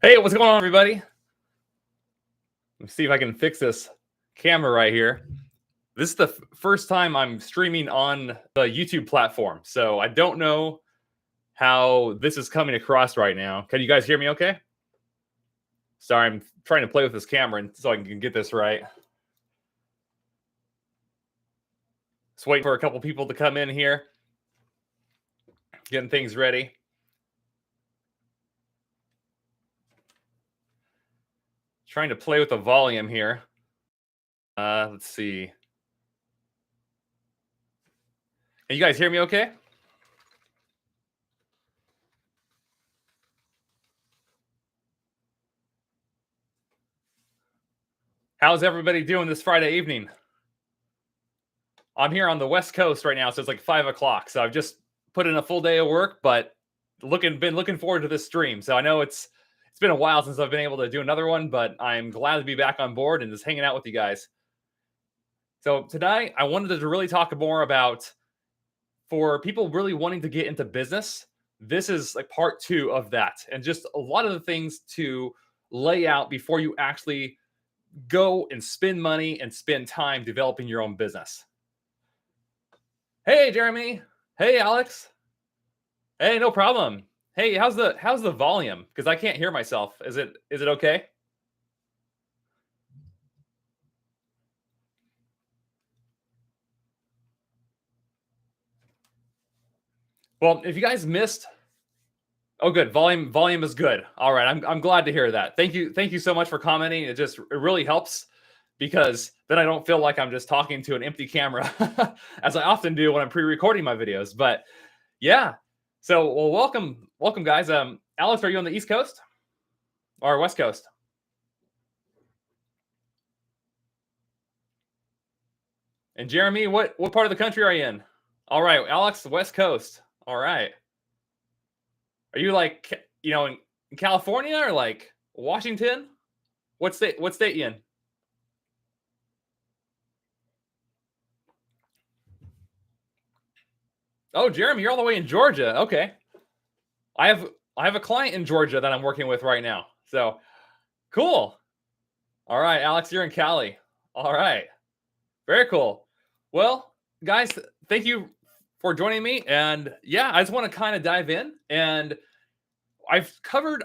Hey, what's going on, everybody? Let's see if I can fix this camera right here. This is the first time I'm streaming on the YouTube platform, so I don't know how this is coming across right now. Can you guys hear me okay? Sorry, I'm trying to play with this camera so I can get this right. Just waiting for a couple people to come in here, getting things ready. Trying to play with the volume here. Let's see. Can you guys hear me okay? How's everybody doing this Friday evening? I'm here on the West Coast right now, so it's like 5 o'clock. So I've just put in a full day of work, but been looking forward to this stream. So I know it's been a while since I've been able to do another one, but I'm glad to be back on board and just hanging out with you guys. So tonight I wanted to really talk more about, for people really wanting to get into business, this is like part 2 of that, and just a lot of the things to lay out before you actually go and spend money and spend time developing your own business. Hey, Jeremy. Hey, Alex. Hey, no problem. Hey, how's the volume? Because I can't hear myself. Is it okay? Well, if you guys missed, oh, good. Volume is good. All right, I'm glad to hear that. Thank you so much for commenting. It really helps, because then I don't feel like I'm just talking to an empty camera, as I often do when I'm pre-recording my videos. But yeah, so well, welcome guys. Alex, are you on the East Coast or West Coast? And Jeremy, what part of the country are you in? All right, Alex, West Coast. All right. Are you like, in California or like Washington? What state you in? Oh, Jeremy, you're all the way in Georgia. Okay. I have a client in Georgia that I'm working with right now. So, cool. All right, Alex, you're in Cali. All right. Very cool. Well, guys, thank you for joining me. And yeah, I just want to kind of dive in. And I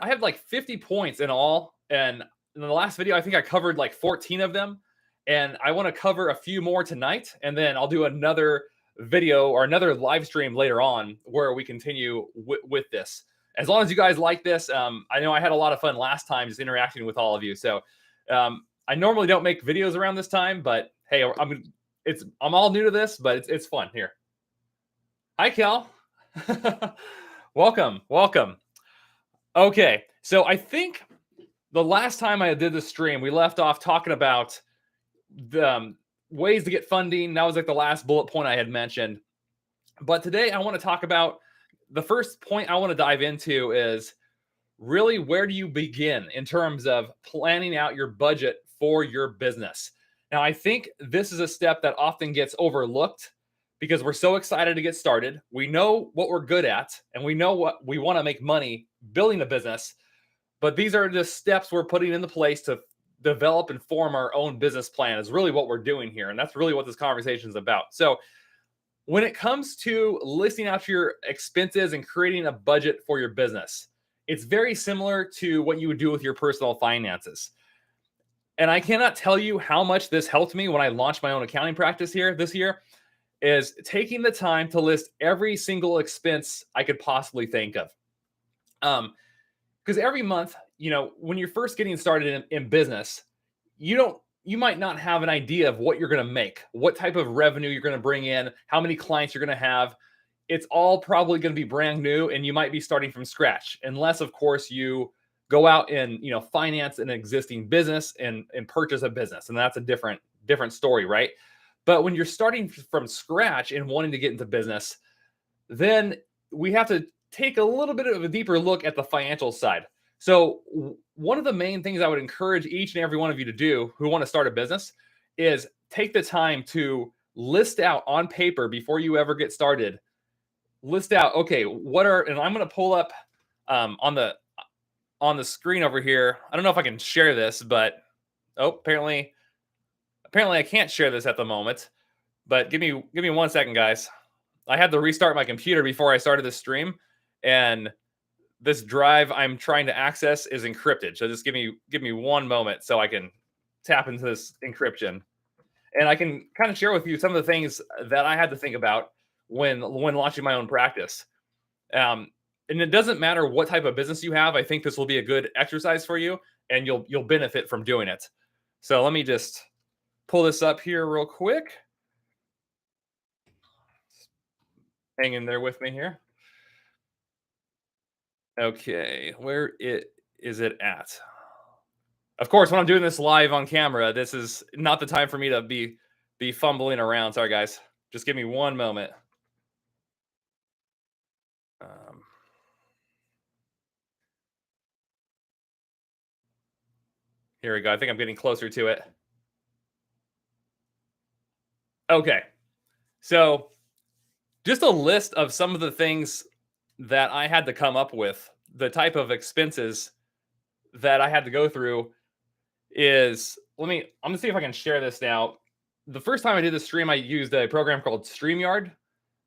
have like 50 points in all. And in the last video, I think I covered like 14 of them. And I want to cover a few more tonight. And then I'll do another video or another live stream later on where we continue with this. As long as you guys like this, I know I had a lot of fun last time just interacting with all of you. So I normally don't make videos around this time, but hey, I'm all new to this, but it's fun here. Hi, Cal. welcome. Okay, so I think the last time I did this stream, we left off talking about the ways to get funding. That was like the last bullet point I had mentioned. But today I want to talk about, the first point I want to dive into is really, where do you begin in terms of planning out your budget for your business? Now, I think this is a step that often gets overlooked because we're so excited to get started. We know what we're good at, and we know what we want to make money building a business. But these are the steps we're putting into place to develop and form our own business plan, is really what we're doing here. And that's really what this conversation is about. So when it comes to listing out your expenses and creating a budget for your business, it's very similar to what you would do with your personal finances. And I cannot tell you how much this helped me when I launched my own accounting practice here this year, is taking the time to list every single expense I could possibly think of. Because every month, when you're first getting started in business, you might not have an idea of what you're going to make, what type of revenue you're going to bring in, how many clients you're going to have. It's all probably going to be brand new, and you might be starting from scratch, unless, of course, you go out and finance an existing business and purchase a business, and that's a different story, right? But when you're starting from scratch and wanting to get into business, then we have to take a little bit of a deeper look at the financial side. So one of the main things I would encourage each and every one of you to do who want to start a business is take the time to list out on paper, before you ever get started, list out, okay, and I'm going to pull up on the on the screen over here. I don't know if I can share this, but oh, apparently I can't share this at the moment. But give me 1 second, guys. I had to restart my computer before I started this stream, and this drive I'm trying to access is encrypted. So just give me one moment so I can tap into this encryption, and I can kind of share with you some of the things that I had to think about when launching my own practice. Um, and it doesn't matter what type of business you have. I think this will be a good exercise for you, and you'll benefit from doing it. So let me just pull this up here real quick. Hang in there with me here. Okay, where it is it at? Of course, when I'm doing this live on camera, this is not the time for me to be fumbling around. Sorry, guys. Just give me one moment. Um, Here we go. I think I'm getting closer to it. Okay, so just a list of some of the things that I had to come up with, the type of expenses that I had to go through is I'm gonna see if I can share this now. The first time I did the stream, I used a program called StreamYard.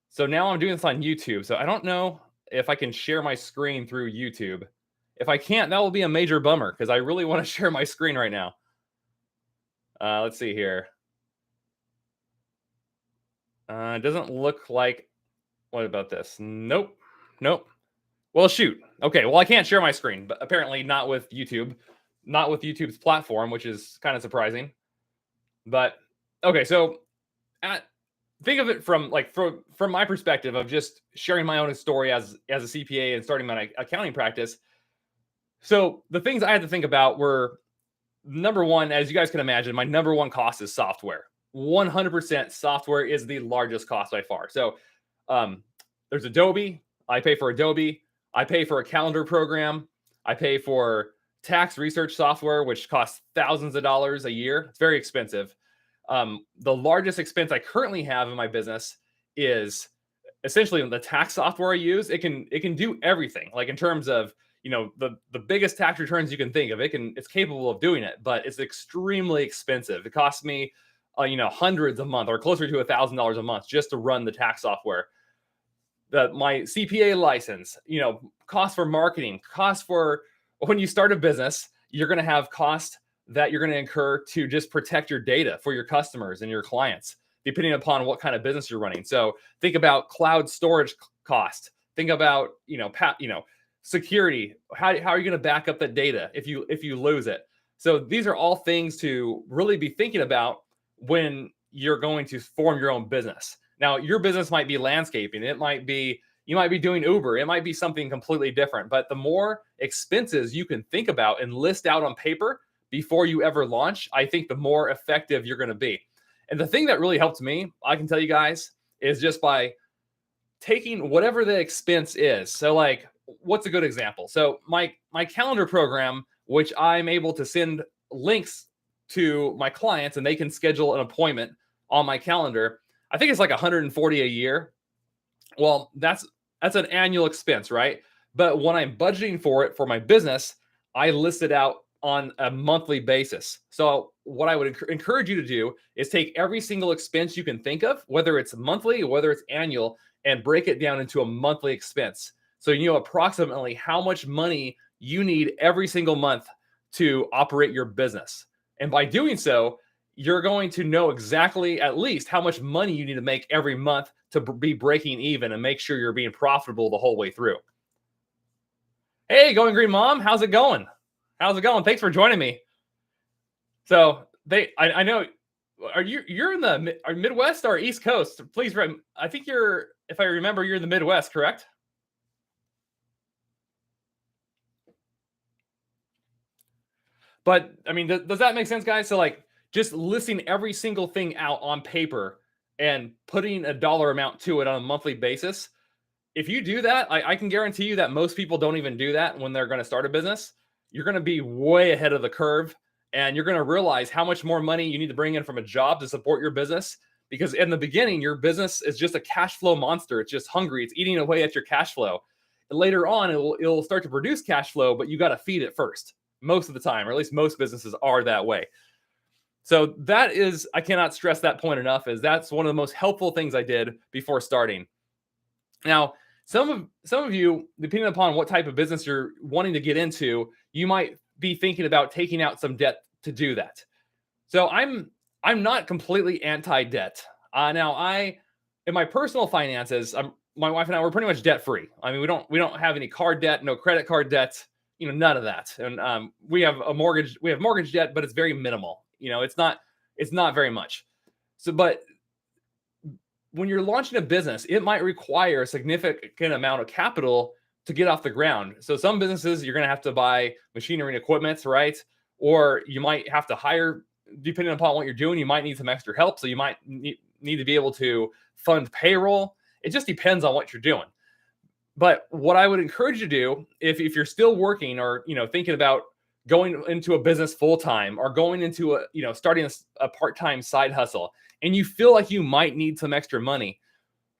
So now I'm doing this on YouTube. So I don't know if I can share my screen through YouTube. If I can't, that will be a major bummer because I really want to share my screen right now. Let's see here. It doesn't look like. What about this? Nope. Nope. Well, shoot. Okay. Well, I can't share my screen, but apparently not with YouTube, not with YouTube's platform, which is kind of surprising. But okay. So at, think of it from my perspective of just sharing my own story as a CPA and starting my accounting practice. So the things I had to think about were number one, as you guys can imagine, my number one cost is software. 100% software is the largest cost by far. So um, there's Adobe. I pay for Adobe. I pay for a calendar program. I pay for tax research software, which costs thousands of dollars a year. It's very expensive. The largest expense I currently have in my business is essentially the tax software I use. It can do everything, like in terms of the biggest tax returns you can think of. It's capable of doing it, but it's extremely expensive. It costs me hundreds a month or closer to $1,000 a month just to run the tax software. My CPA license, cost for marketing, cost for when you start a business, you're going to have cost that you're going to incur to just protect your data for your customers and your clients, depending upon what kind of business you're running. So think about cloud storage cost. Think about, security. How are you going to back up that data if you lose it? So these are all things to really be thinking about when you're going to form your own business. Now, your business might be landscaping. You might be doing Uber. It might be something completely different. But the more expenses you can think about and list out on paper before you ever launch, I think the more effective you're going to be. And the thing that really helped me, I can tell you guys, is just by taking whatever the expense is. So like, what's a good example? So my calendar program, which I'm able to send links to my clients and they can schedule an appointment on my calendar. I think it's like 140 a year. Well, that's an annual expense, right? But when I'm budgeting for it for my business, I list it out on a monthly basis. So what I would encourage you to do is take every single expense you can think of, whether it's monthly, whether it's annual, and break it down into a monthly expense. So you know approximately how much money you need every single month to operate your business. And by doing so, you're going to know exactly at least how much money you need to make every month to be breaking even and make sure you're being profitable the whole way through. Hey, Going Green Mom, how's it going? How's it going? Thanks for joining me. So I know, you're in the Midwest or East Coast? Please, I think if I remember, you're in the Midwest, correct? But I mean, does that make sense, guys? So like, just listing every single thing out on paper and putting a dollar amount to it on a monthly basis. If you do that, I can guarantee you that most people don't even do that when they're going to start a business. You're going to be way ahead of the curve, and you're going to realize how much more money you need to bring in from a job to support your business. Because in the beginning, your business is just a cash flow monster. It's just hungry. It's eating away at your cash flow. later on it'll start to produce cash flow, but you got to feed it first most of the time, or at least most businesses are that way. So that is, I cannot stress that point enough, is that's one of the most helpful things I did before starting. Now, some of you, depending upon what type of business you're wanting to get into, you might be thinking about taking out some debt to do that. So I'm not completely anti-debt. Now in my personal finances, my wife and I, we're pretty much debt free. I mean, we don't have any card debt, no credit card debt, none of that. And we have mortgage debt, but it's very minimal. It's not very much. So, but when you're launching a business, it might require a significant amount of capital to get off the ground. So some businesses, you're going to have to buy machinery and equipment, right? Or you might have to hire, depending upon what you're doing, you might need some extra help. So you might need to be able to fund payroll. It just depends on what you're doing. But what I would encourage you to do, if you're still working or thinking about going into a business full time, or going into starting a part-time side hustle, and you feel like you might need some extra money,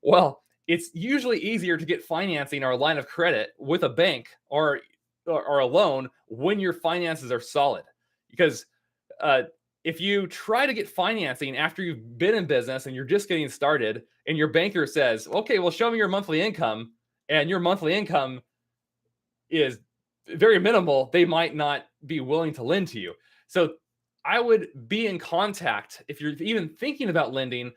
well, it's usually easier to get financing or a line of credit with a bank or a loan when your finances are solid. Because if you try to get financing after you've been in business and you're just getting started, and your banker says, okay, well, show me your monthly income, and your monthly income is very minimal, they might not be willing to lend to you. So I would be in contact, if you're even thinking about lending,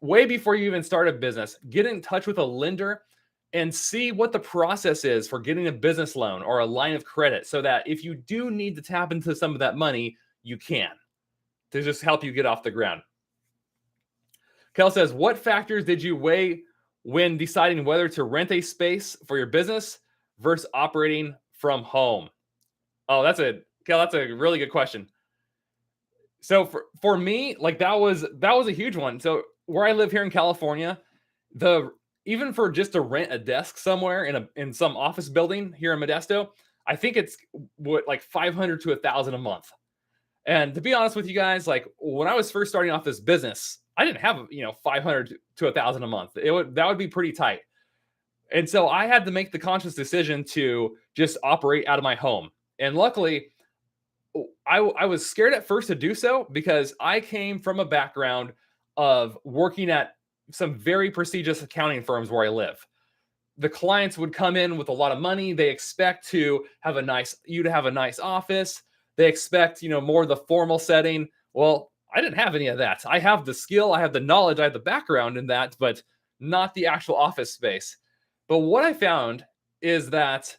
way before you even start a business, get in touch with a lender and see what the process is for getting a business loan or a line of credit, so that if you do need to tap into some of that money, you can, to just help you get off the ground. Kel says, what factors did you weigh when deciding whether to rent a space for your business versus operating from home? Oh, Kel, that's a really good question. So for me, like that was a huge one. So where I live here in California, even for just to rent a desk somewhere in some office building here in Modesto, I think it's like $500 to $1,000 a month. And to be honest with you guys, like when I was first starting off this business, I didn't have $500 to $1,000 a month. That would be pretty tight. And so I had to make the conscious decision to just operate out of my home. And luckily, I was scared at first to do so, because I came from a background of working at some very prestigious accounting firms where I live. The clients would come in with a lot of money. They expect to have a nice office. They expect, more of the formal setting. Well, I didn't have any of that. I have the skill, I have the knowledge, I have the background in that, but not the actual office space. But what I found is that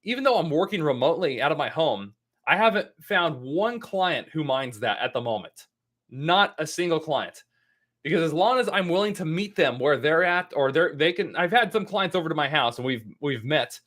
even though I'm working remotely out of my home, I haven't found one client who minds that at the moment. Not a single client. Because as long as I'm willing to meet them where they're at, or I've had some clients over to my house and we've met,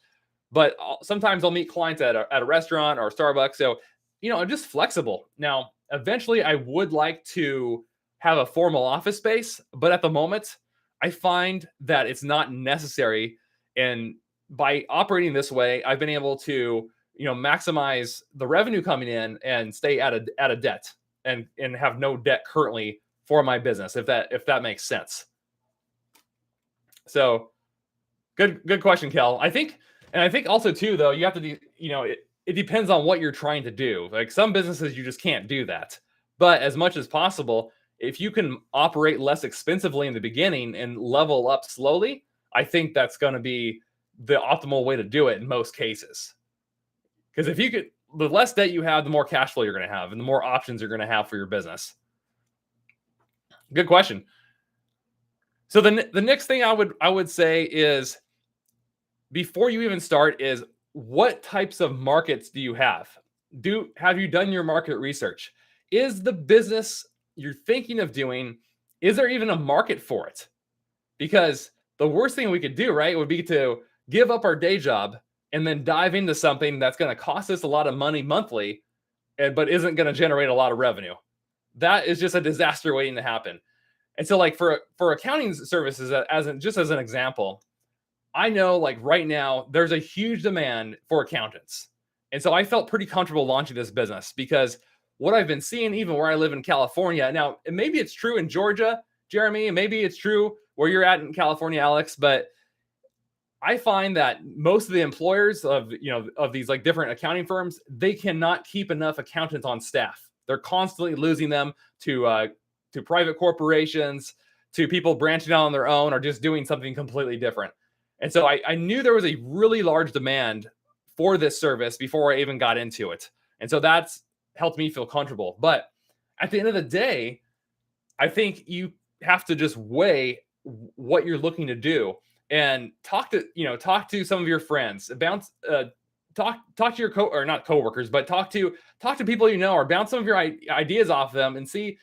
but sometimes I'll meet clients at a restaurant or Starbucks. So, I'm just flexible. Now, eventually I would like to have a formal office space, but at the moment I find that it's not necessary. And by operating this way, I've been able to, maximize the revenue coming in and stay out of debt and have no debt currently for my business, if that makes sense. So good question, Kel. I think also too, though, you have to it depends on what you're trying to do. Like some businesses, you just can't do that. But as much as possible, if you can operate less expensively in the beginning and level up slowly, I think that's going to be the optimal way to do it in most cases. Because the less debt you have, the more cash flow you're going to have and the more options you're going to have for your business. Good question. So the next thing I would say is, before you even start, is what types of markets do you have? Have you done your market research? Is the business you're thinking of doing, is there even a market for it? Because the worst thing we could do, right, would be to give up our day job and then dive into something that's going to cost us a lot of money monthly, but isn't going to generate a lot of revenue. That is just a disaster waiting to happen. And so, like for accounting services, as an example, I know like right now there's a huge demand for accountants. And so I felt pretty comfortable launching this business, because what I've been seeing, even where I live in California now, maybe it's true in Georgia, Jeremy, and maybe it's true where you're at in California, Alex, but I find that most of the employers of these like different accounting firms, they cannot keep enough accountants on staff. They're constantly losing them to private corporations, to people branching out on their own or just doing something completely different. And so I knew there was a really large demand for this service before I even got into it. And so that's helped me feel comfortable. But at the end of the day, I think you have to just weigh what you're looking to do and talk to some of your friends, bounce talk to your or not coworkers, but talk to people or bounce some of your ideas off them and see,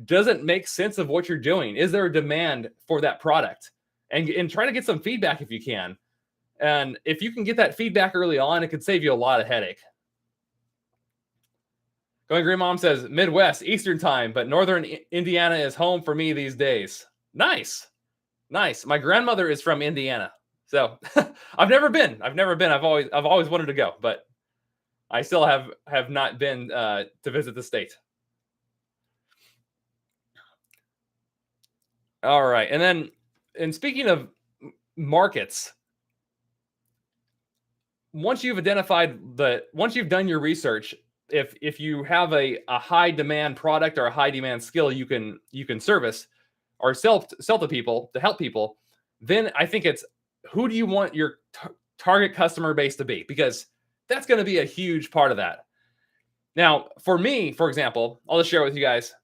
does it make sense of what you're doing? Is there a demand for that product? And try to get some feedback if you can. And if you can get that feedback early on, it could save you a lot of headache. Going Green Mom says Midwest, Eastern time, but Northern Indiana is home for me these days. Nice. My grandmother is from Indiana. So I've never been. I've always wanted to go, but I still have not been to visit the state. All right. And speaking of markets, once you've done your research, if you have a high demand product or a high demand skill you can service or sell to people, to help people, then I think it's who do you want your target customer base to be? Because that's going to be a huge part of that. Now, for me, for example, I'll just share with you guys,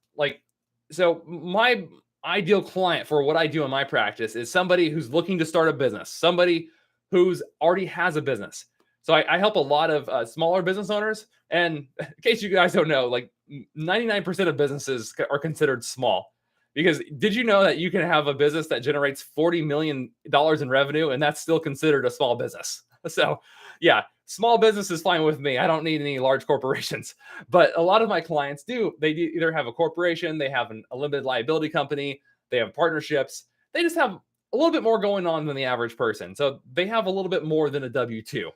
so my ideal client for what I do in my practice is somebody who's looking to start a business, somebody who's already has a business. So I help a lot of smaller business owners. And in case you guys don't know, 99% of businesses are considered small. Because did you know that you can have a business that generates $40 million in revenue and that's still considered a small business? So yeah, small business is fine with me. I don't need any large corporations. But a lot of my clients do. They either have a corporation, they have a limited liability company, they have partnerships. They just have a little bit more going on than the average person. So they have a little bit more than a W-2.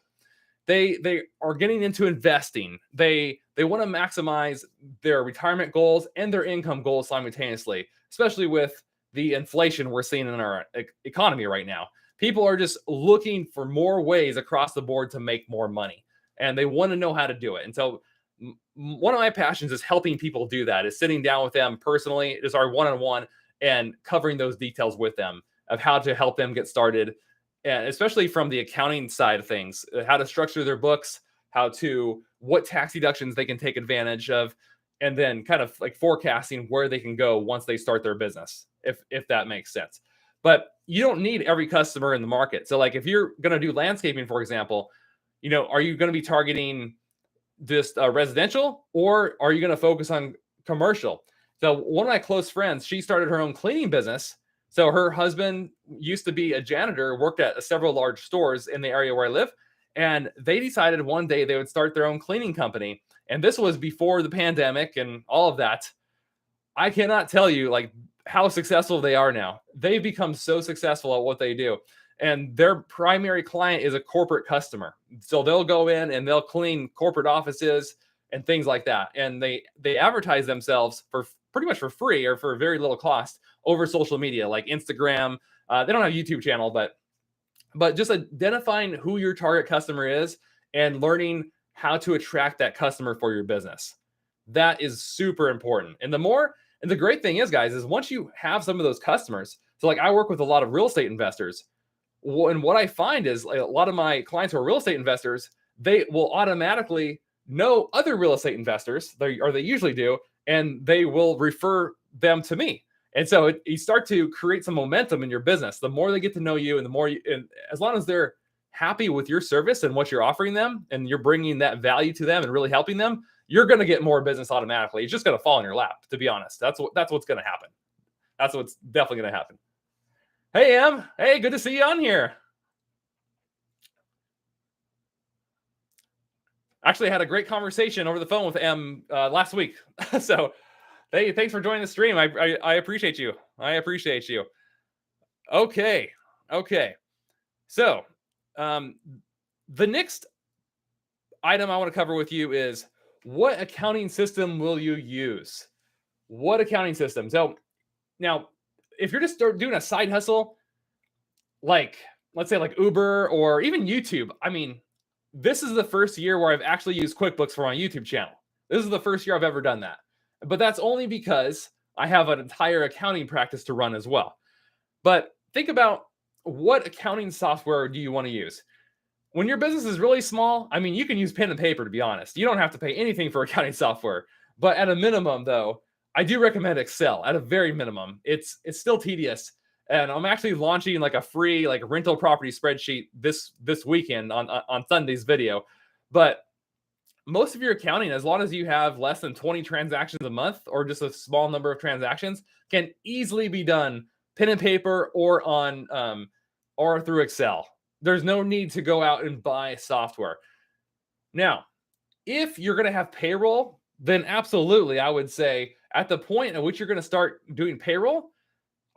They are getting into investing. They want to maximize their retirement goals and their income goals simultaneously, especially with the inflation we're seeing in our economy right now. People are just looking for more ways across the board to make more money, and they want to know how to do it. And so one of my passions is helping people do that, is sitting down with them personally, just our one-on-one, and covering those details with them of how to help them get started. And especially from the accounting side of things, how to structure their books, what tax deductions they can take advantage of, and then kind of like forecasting where they can go once they start their business, if that makes sense. But you don't need every customer in the market. So if you're going to do landscaping, for example, are you going to be targeting just residential, or are you going to focus on commercial? So one of my close friends, she started her own cleaning business. So her husband used to be a janitor, worked at several large stores in the area where I live. And they decided one day they would start their own cleaning company. And this was before the pandemic and all of that. I cannot tell you how successful they are now. They've become so successful at what they do. And their primary client is a corporate customer. So they'll go in and they'll clean corporate offices and things like that. And they advertise themselves for pretty much for free or for very little cost over social media like Instagram. They don't have a YouTube channel, but just identifying who your target customer is and learning how to attract that customer for your business. That is super important. And the great thing is, guys, is once you have some of those customers, so I work with a lot of real estate investors. And what I find is a lot of my clients who are real estate investors, they will automatically know other real estate investors, they usually do, and they will refer them to me. And so you start to create some momentum in your business. The more they get to know you, and the more, and as long as they're happy with your service and what you're offering them, and you're bringing that value to them and really helping them, you're going to get more business automatically. It's just going to fall in your lap, to be honest. That's what's going to happen. That's what's definitely going to happen. Hey, Em. Hey, good to see you on here. Actually, I had a great conversation over the phone with Em last week. So, hey, thanks for joining the stream. I appreciate you. Okay. So, the next item I want to cover with you is, what accounting system will you use? What accounting system? So now, if you're just doing a side hustle, like let's say like Uber or even YouTube. I mean, this is the first year where I've actually used QuickBooks for my YouTube channel. This is the first year I've ever done that. But that's only because I have an entire accounting practice to run as well. But think about, what accounting software do you want to use? When your business is really small, I mean, you can use pen and paper, to be honest. You don't have to pay anything for accounting software. But at a minimum, though, I do recommend Excel. At a very minimum, it's still tedious. And I'm actually launching like a free like rental property spreadsheet this weekend on Sunday's video. But most of your accounting, as long as you have less than 20 transactions a month or just a small number of transactions, can easily be done pen and paper or on or through Excel. There's no need to go out and buy software. Now, if you're going to have payroll, then absolutely, I would say at the point at which you're going to start doing payroll,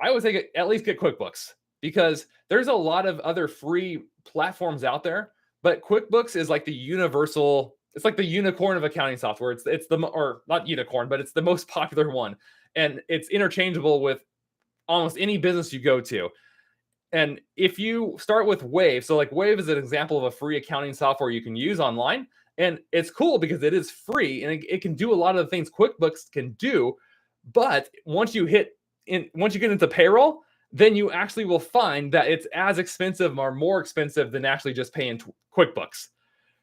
I would say at least get QuickBooks, because there's a lot of other free platforms out there, but QuickBooks is like the universal, it's like the unicorn of accounting software. It's the, or not unicorn, but it's the most popular one, and it's interchangeable with almost any business you go to. And if you start with Wave, so like Wave is an example of a free accounting software you can use online. And it's cool because it is free and it can do a lot of the things QuickBooks can do. But once you get into payroll, then you actually will find that it's as expensive or more expensive than actually just paying QuickBooks.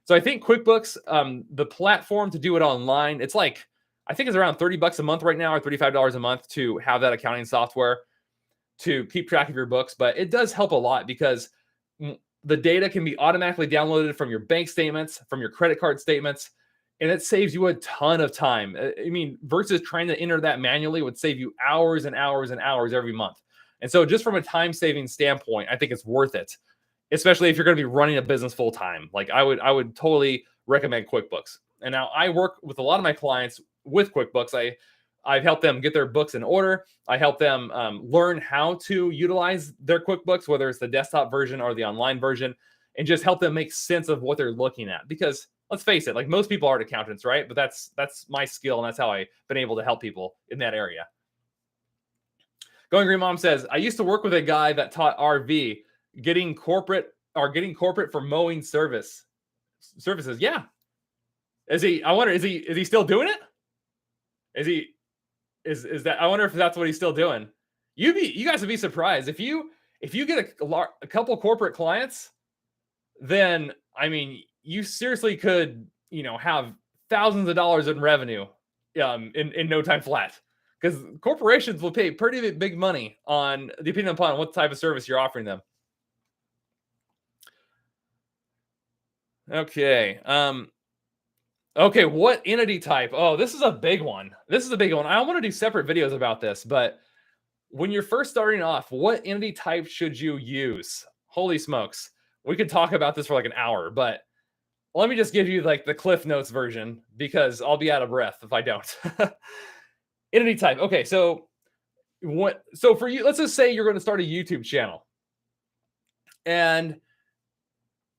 So I think QuickBooks, the platform to do it online, it's like, I think it's around $30 a month right now, or $35 a month to have that accounting software to keep track of your books. But it does help a lot because the data can be automatically downloaded from your bank statements, from your credit card statements, and it saves you a ton of time. I mean, versus trying to enter that manually would save you hours and hours and hours every month. And so just from a time-saving standpoint, I think it's worth it, especially if you're going to be running a business full-time. Like I would totally recommend QuickBooks. And now I work with a lot of my clients with QuickBooks. I've helped them get their books in order. I help them learn how to utilize their QuickBooks, whether it's the desktop version or the online version, and just help them make sense of what they're looking at. Because let's face it, like most people aren't accountants, right? But that's my skill, and that's how I've been able to help people in that area. Going Green Mom says, I used to work with a guy that taught RV, getting corporate for mowing services. Yeah. I wonder, is he still doing it? Is that, I wonder if that's what he's still doing. You guys would be surprised if you get a couple corporate clients, then I mean, you seriously could, have thousands of dollars in revenue in no time flat, because corporations will pay pretty big money on, depending upon what type of service you're offering them. Okay. Okay, what entity type? Oh, this is a big one. I want to do separate videos about this, but when you're first starting off, what entity type should you use? Holy smokes. We could talk about this for like an hour, but let me just give you like the Cliff Notes version, because I'll be out of breath if I don't. Entity type. Okay, so for you, let's just say you're going to start a YouTube channel and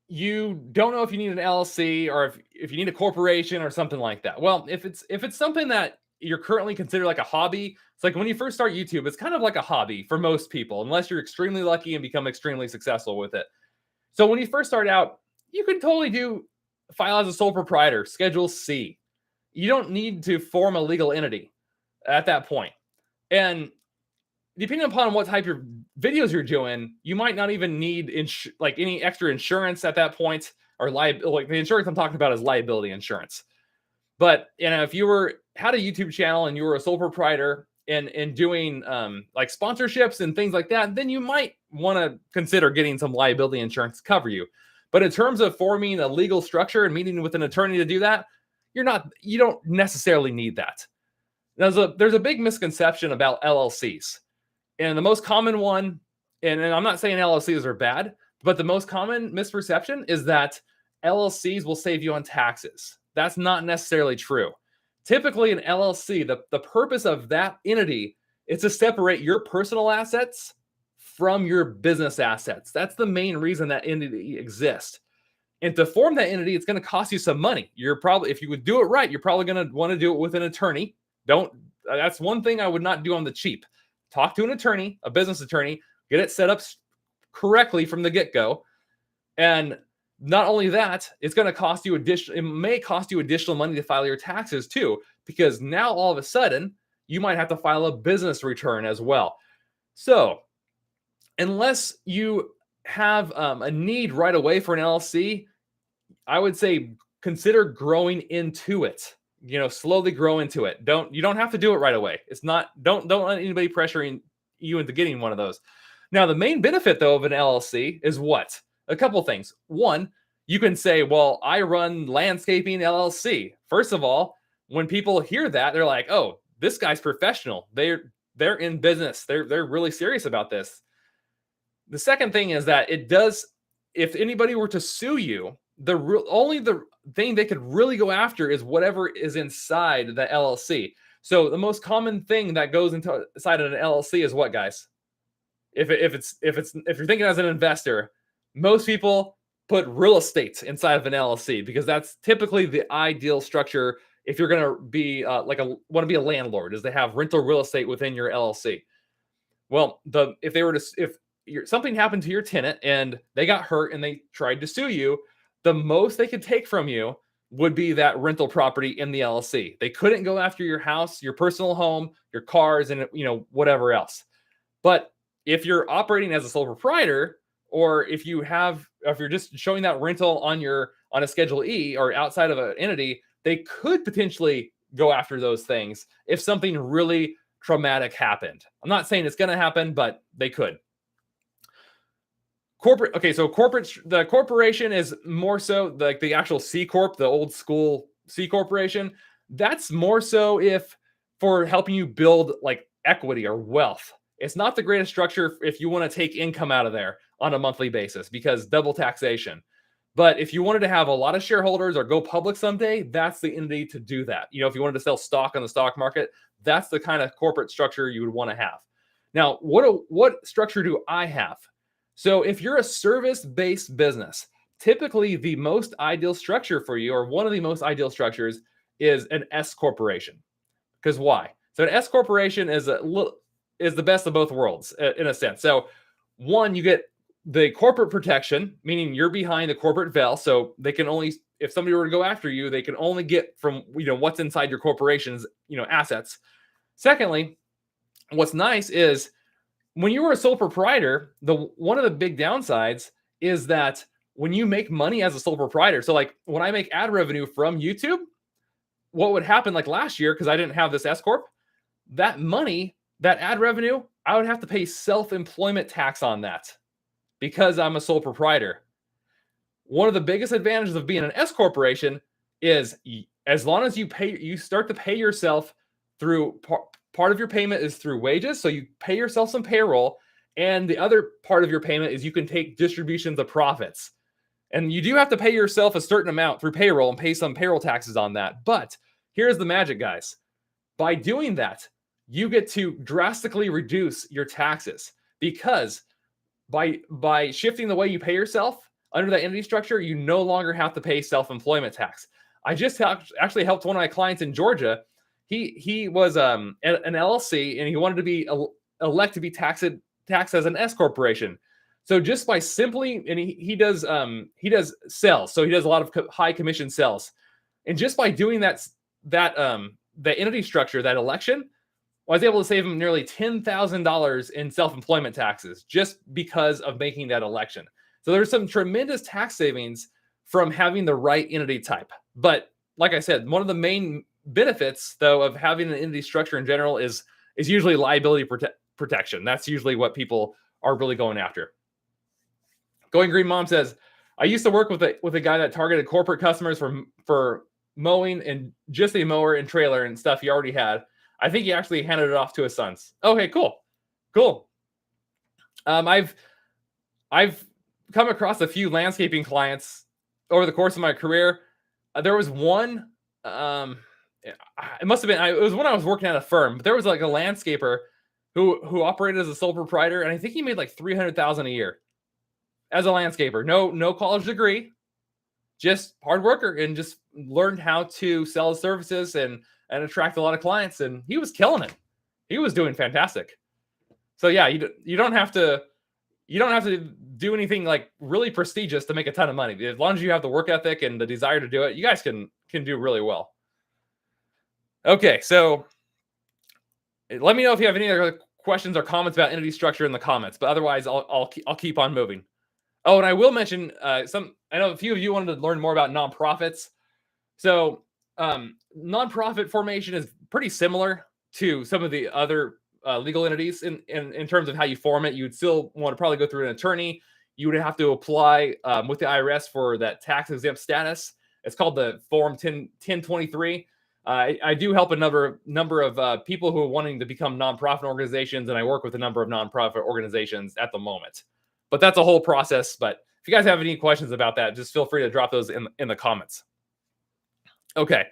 you don't know if you need an LLC or if you need a corporation or something like that. Well, if it's something that you're currently considered like a hobby, it's like when you first start YouTube, it's kind of like a hobby for most people, unless you're extremely lucky and become extremely successful with it. So when you first start out, you can totally file as a sole proprietor, Schedule C. You don't need to form a legal entity at that point. And depending upon what type of videos you're doing, you might not even need any extra insurance at that point, or like the insurance I'm talking about is liability insurance. But if you had a YouTube channel and you were a sole proprietor and doing like sponsorships and things like that, then you might want to consider getting some liability insurance to cover you. But in terms of forming a legal structure and meeting with an attorney to do that, you don't necessarily need that. There's a big misconception about LLCs. And the most common one, and I'm not saying LLCs are bad, but the most common misperception is that LLCs will save you on taxes. That's not necessarily true. Typically, an LLC, the purpose of that entity is to separate your personal assets from your business assets. That's the main reason that entity exists. And to form that entity, it's going to cost you some money. If you would do it right, you're probably going to want to do it with an attorney. That's one thing I would not do on the cheap. Talk to an attorney, a business attorney, get it set up correctly from the get-go. And not only that, it's going to cost you it may cost you additional money to file your taxes too, because now all of a sudden you might have to file a business return as well. So unless you have a need right away for an LLC, I would say consider growing into it. Slowly grow into it. You don't have to do it right away. It's not, don't let anybody pressuring you into getting one of those. Now, the main benefit though of an LLC is what? A couple things. One, you can say, well, I run landscaping LLC. First of all, when people hear that, they're like, oh, this guy's professional. They're in business. They're really serious about this. The second thing is that it does, if anybody were to sue you, only the thing they could really go after is whatever is inside the LLC. So the most common thing that goes inside of an LLC is what, guys? If you're thinking as an investor, most people put real estate inside of an LLC because that's typically the ideal structure. If you're going to be want to be a landlord, is they have rental real estate within your LLC. Well, if something happened to your tenant and they got hurt and they tried to sue you, the most they could take from you would be that rental property in the LLC. They couldn't go after your house, your personal home, your cars, and whatever else. But if you're operating as a sole proprietor, or if you're just showing that rental on a Schedule E or outside of an entity, they could potentially go after those things if something really traumatic happened. I'm not saying it's going to happen, but they could. The corporation is more so like the actual C Corp, the old school C Corporation. That's more so for helping you build like equity or wealth. It's not the greatest structure if you want to take income out of there on a monthly basis because double taxation. But if you wanted to have a lot of shareholders or go public someday, that's the entity to do that. If you wanted to sell stock on the stock market, that's the kind of corporate structure you would want to have. Now, what structure do I have? So if you're a service-based business, typically the most ideal structure for you, or one of the most ideal structures, is an S corporation. Because why? So an S corporation is the best of both worlds in a sense. So one, you get the corporate protection, meaning you're behind the corporate veil. So they can only, if somebody were to go after you, they can only get from what's inside your corporation's assets. Secondly, what's nice is when you were a sole proprietor, one of the big downsides is that when you make money as a sole proprietor, so like when I make ad revenue from YouTube, what would happen like last year, because I didn't have this S Corp, that money, that ad revenue, I would have to pay self-employment tax on that because I'm a sole proprietor. One of the biggest advantages of being an S corporation is as long as you start to pay yourself through part of your payment is through wages. So you pay yourself some payroll, and the other part of your payment is you can take distributions of profits. And you do have to pay yourself a certain amount through payroll and pay some payroll taxes on that. But here's the magic, guys. By doing that, you get to drastically reduce your taxes because by shifting the way you pay yourself under that entity structure, you no longer have to pay self-employment tax. I just actually helped one of my clients in Georgia. He was an LLC and he wanted to be elect to be taxed as an S corporation. So just by simply, and he does sales, so he does a lot of high commission sales, and just by doing the entity structure, that election, I was able to save him nearly $10,000 in self-employment taxes just because of making that election. So there's some tremendous tax savings from having the right entity type. But like I said, one of the main benefits, though, of having an entity structure in general is usually liability protection. That's usually what people are really going after. Going Green Mom says, I used to work with a guy that targeted corporate customers for mowing and just a mower and trailer and stuff he already had. I think he actually handed it off to his sons. Okay, cool. I've come across a few landscaping clients over the course of my career. There was one, it must have been, it was when I was working at a firm, but there was like a landscaper who operated as a sole proprietor, and I think he made like $300,000 a year as a landscaper. No college degree, just hard worker, and just learned how to sell his services and attract a lot of clients, and he was killing it. He was doing fantastic. So yeah, you don't have to, you don't have to do anything like really prestigious to make a ton of money. As long as you have the work ethic and the desire to do it, you guys can do really well. Okay, so let me know if you have any other questions or comments about entity structure in the comments. But otherwise, I'll keep on moving. Oh, and I will mention some. I know a few of you wanted to learn more about nonprofits. So nonprofit formation is pretty similar to some of the other legal entities in terms of how you form it. You'd still want to probably go through an attorney. You would have to apply with the IRS for that tax exempt status. It's called the Form 1023. I do help a number of people who are wanting to become nonprofit organizations, and I work with a number of nonprofit organizations at the moment. But that's a whole process. But if you guys have any questions about that, just feel free to drop those in the comments. Okay.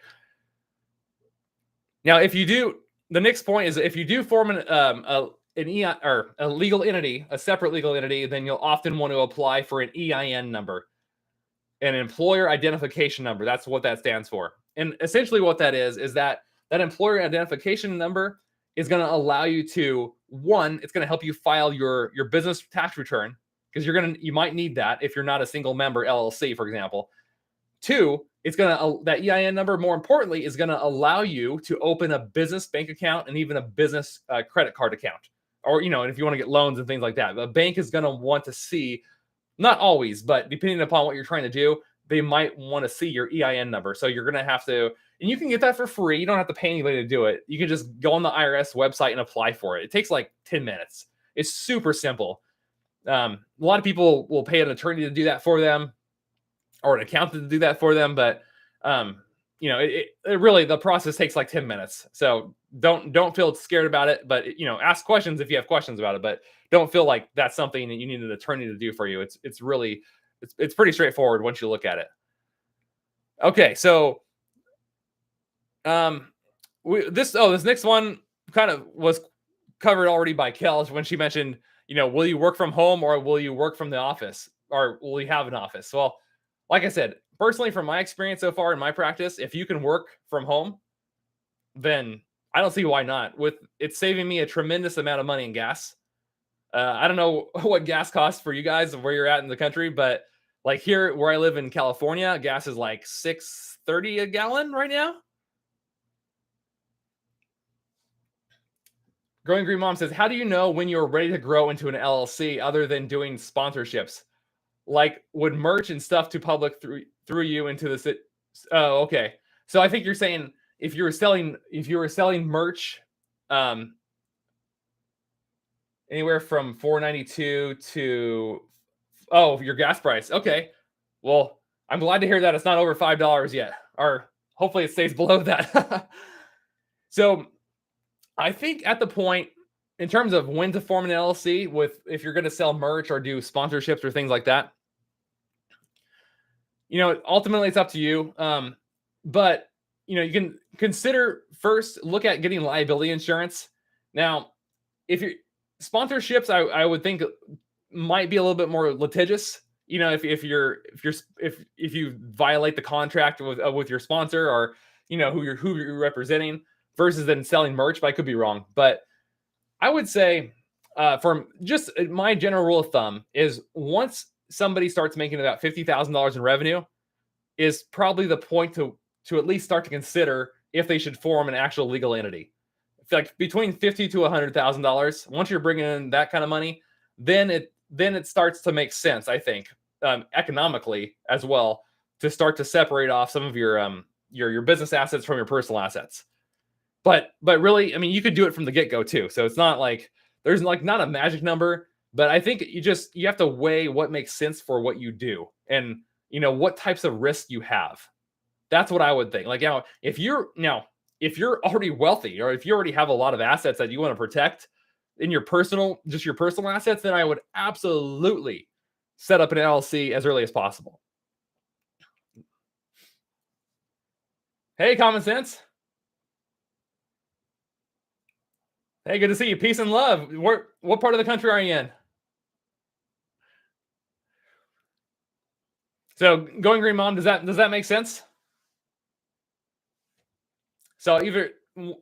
Now, if you do, the next point is if you do form an EI or a legal entity, a separate legal entity, then you'll often want to apply for an EIN number, an employer identification number. That's what that stands for. And essentially, what that is that employer identification number is going to allow you to it's going to help you file your business tax return because you might need that if you're not a single member LLC, for example. Two, it's going to that EIN number, more importantly, is going to allow you to open a business bank account and even a business credit card account, or and if you want to get loans and things like that. The bank is going to want to see, not always, but depending upon what you're trying to do, they might want to see your EIN number. So you're going to have to, and you can get that for free. You don't have to pay anybody to do it. You can just go on the IRS website and apply for it. It takes like 10 minutes. It's super simple. A lot of people will pay an attorney to do that for them, or an accountant to do that for them. But, it really, the process takes like 10 minutes. So don't feel scared about it, but, ask questions if you have questions about it, but don't feel like that's something that you need an attorney to do for you. It's really, it's pretty straightforward once you look at it. Okay. So, this next one kind of was covered already by Kel when she mentioned, will you work from home or will you work from the office, or will you have an office? Well, like I said, personally, from my experience so far in my practice, if you can work from home, then I don't see why not. It's saving me a tremendous amount of money in gas. I don't know what gas costs for you guys and where you're at in the country, but like here where I live in California, gas is like $6.30 a gallon right now. Growing Green Mom says, how do you know when you're ready to grow into an LLC other than doing sponsorships? Like, would merch and stuff to public through you into the oh, okay. So I think you're saying if you were selling merch, anywhere from $4.92 to your gas price. Okay. Well, I'm glad to hear that it's not over $5 yet, or hopefully it stays below that. So I think at the point in terms of when to form an LLC if you're going to sell merch or do sponsorships or things like that, ultimately it's up to you. But you can consider first, look at getting liability insurance. Now, if you're sponsorships, I would think might be a little bit more litigious. If you violate the contract with your sponsor, or who you're representing, versus then selling merch. But I could be wrong. But I would say, from just my general rule of thumb, is once somebody starts making about $50,000 in revenue, is probably the point to at least start to consider if they should form an actual legal entity. Like between $50,000 to $100,000. Once you're bringing in that kind of money, then it starts to make sense, I think, economically as well, to start to separate off some of your business assets from your personal assets. But really, I mean, you could do it from the get-go too. So it's not like there's like not a magic number, but I think you have to weigh what makes sense for what you do, and what types of risk you have. That's what I would think. Like, if you're already wealthy, or if you already have a lot of assets that you want to protect in your personal assets, then I would absolutely set up an LLC as early as possible. Hey, Common Sense. Hey, good to see you. Peace and love. What part of the country are you in? So, Going Green Mom, does that make sense? So either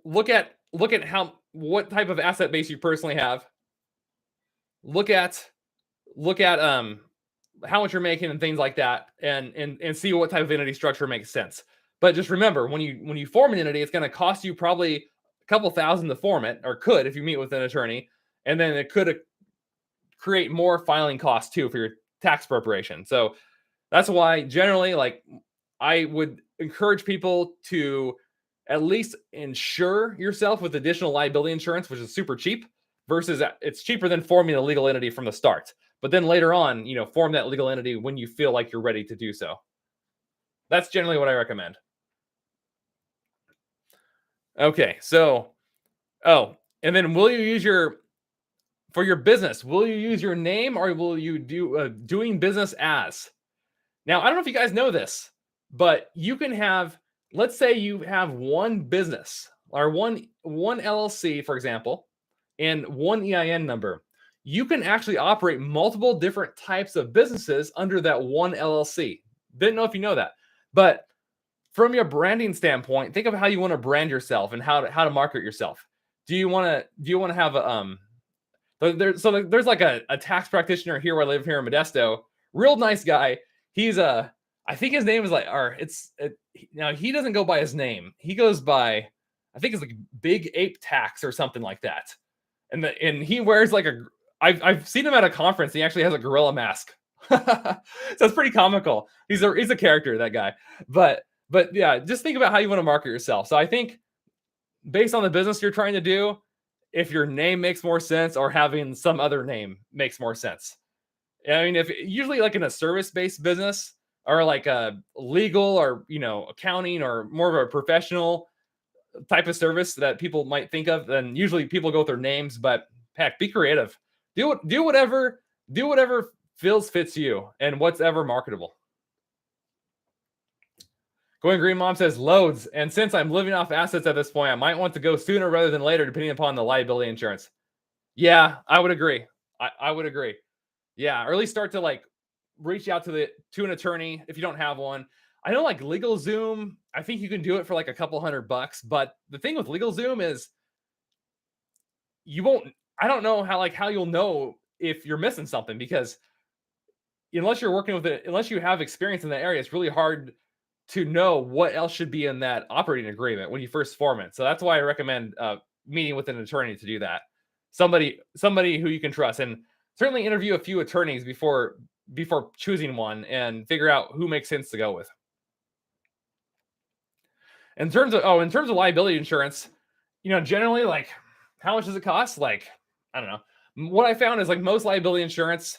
look at what type of asset base you personally have. Look at look at how much you're making and things like that, and see what type of entity structure makes sense. But just remember, when you form an entity, it's going to cost you probably a couple thousand to form it, or could if you meet with an attorney, and then it could create more filing costs too for your tax preparation. So that's why generally, like, I would encourage people to at least insure yourself with additional liability insurance, which is super cheap, versus it's cheaper than forming a legal entity from the start. But then later on, form that legal entity when you feel like you're ready to do so. That's generally what I recommend. Okay, so and then will you use your for your business? Will you use your name, or will you do doing business as? Now, I don't know if you guys know this, but you can have, let's say you have one business or one LLC, for example, and one EIN number. You can actually operate multiple different types of businesses under that one LLC. Didn't know if you know that. But from your branding standpoint, think of how you want to brand yourself and how to market yourself. Do you want to have a there's like a tax practitioner here where I live here in Modesto. Real nice guy. He's I think his name is like, or now he doesn't go by his name. He goes by, I think it's like Big Ape Tax or something like that. And he wears like I've seen him at a conference. He actually has a gorilla mask. So it's pretty comical. He's a character, that guy. But yeah, just think about how you want to market yourself. So I think based on the business you're trying to do, if your name makes more sense or having some other name makes more sense. I mean, if usually like in a service-based business or like a legal or accounting or more of a professional type of service that people might think of, then usually people go with their names. But heck, be creative. Do whatever fits you and what's ever marketable. Going Green Mom says loads. And since I'm living off assets at this point, I might want to go sooner rather than later, depending upon the liability insurance. Yeah, I would agree. I would agree. Yeah, or at least start to like reach out to an attorney if you don't have one. I know like LegalZoom, I think you can do it for like a couple $100, but the thing with LegalZoom is you won't I don't know how you'll know if you're missing something, because unless you're working with it, unless you have experience in that area, it's really hard to know what else should be in that operating agreement when you first form it. So that's why I recommend meeting with an attorney to do that. Somebody who you can trust, and certainly interview a few attorneys before choosing one and figure out who makes sense to go with. In terms of liability insurance, generally, like, how much does it cost? Like, I don't know. What I found is like most liability insurance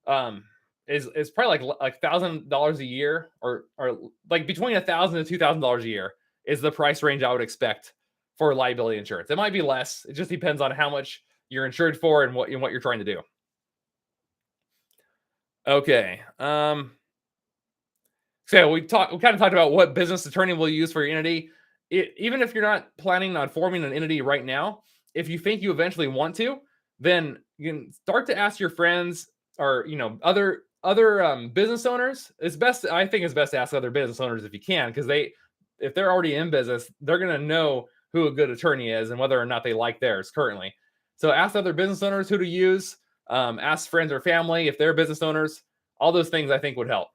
um is probably like $1,000 a year, or like between $1,000 to $2,000 a year is the price range I would expect for liability insurance. It might be less. It just depends on how much you're insured for and what you're trying to do. Okay. So we kind of talked about what business attorney will use for your entity. Even if you're not planning on forming an entity right now, if you think you eventually want to, then you can start to ask your friends or other business owners. I think it's best to ask other business owners if you can, because if they're already in business, they're gonna know who a good attorney is and whether or not they like theirs currently. So ask other business owners who to use. Ask friends or family if they're business owners. All those things I think would help.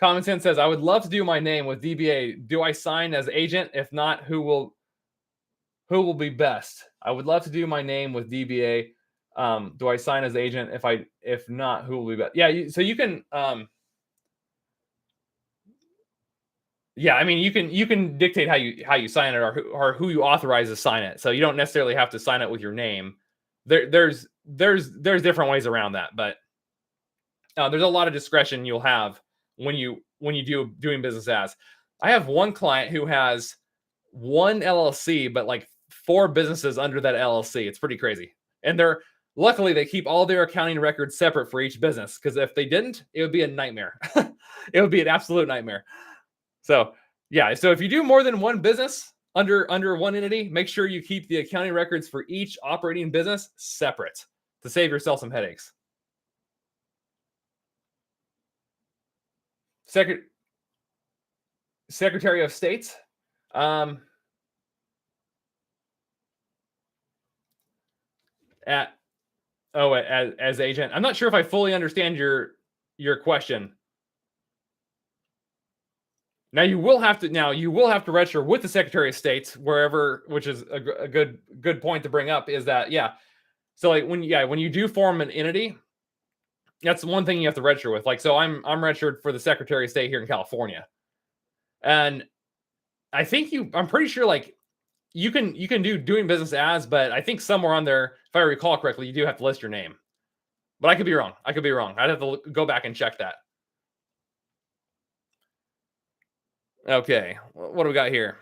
Common Sense says, I would love to do my name with DBA. Do I sign as agent? If not, who will be best? I would love to do my name with DBA. Do I sign as agent? If not, who will be best? Yeah, so you can yeah, I mean, you can dictate how you sign it, or who you authorize to sign it. So you don't necessarily have to sign it with your name. There's different ways around that, but there's a lot of discretion you'll have when you doing business as. I have one client who has one LLC, but like four businesses under that LLC. It's pretty crazy, and luckily they keep all their accounting records separate for each business, because if they didn't, it would be a nightmare. It would be an absolute nightmare. So yeah, so if you do more than one business under one entity, make sure you keep the accounting records for each operating business separate to save yourself some headaches. Secretary of State. Um, at Oh, as agent. I'm not sure if I fully understand your question. Now you will have to register with the Secretary of State wherever, which is a good point to bring up. Is that yeah? So like when you do form an entity, that's one thing you have to register with. Like so, I'm registered for the Secretary of State here in California, and I'm pretty sure like you can do doing business as, but I think somewhere on there, if I recall correctly, you do have to list your name. But I could be wrong. I could be wrong. I'd have to go back and check that. Okay, what do we got here?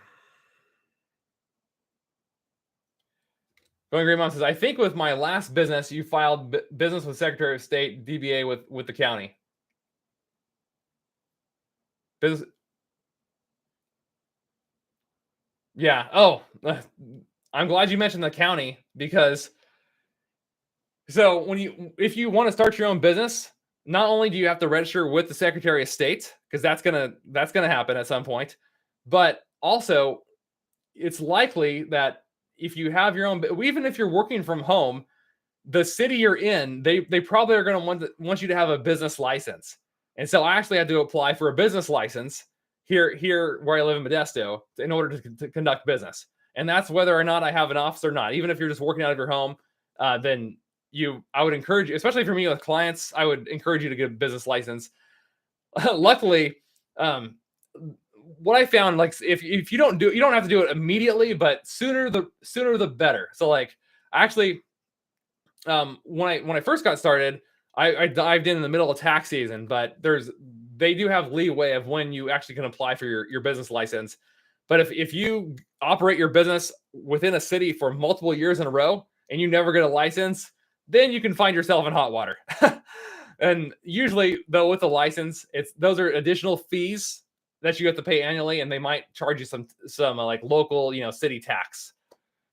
Going Green Mom says, I think with my last business, you filed business with Secretary of State, DBA with the county. Business, yeah. Oh, I'm glad you mentioned the county because so if you want to start your own business, not only do you have to register with the Secretary of State because that's gonna happen at some point, but also it's likely that if you have your own, even if you're working from home, the city you're in, they probably are going to want you to have a business license. And so I actually had to apply for a business license here where I live in Modesto in order to conduct business. And that's whether or not I have an office or not. Even if you're just working out of your home, then I would encourage you, especially for me with clients, I would encourage you to get a business license. Luckily, um, what I found, like if you don't have to do it immediately, but sooner the better. So like I actually when I first got started, I dived in the middle of tax season, but they do have leeway of when you actually can apply for your business license. But if you operate your business within a city for multiple years in a row and you never get a license, then you can find yourself in hot water. And usually, though, with a license, those are additional fees that you have to pay annually, and they might charge you some like local, city tax.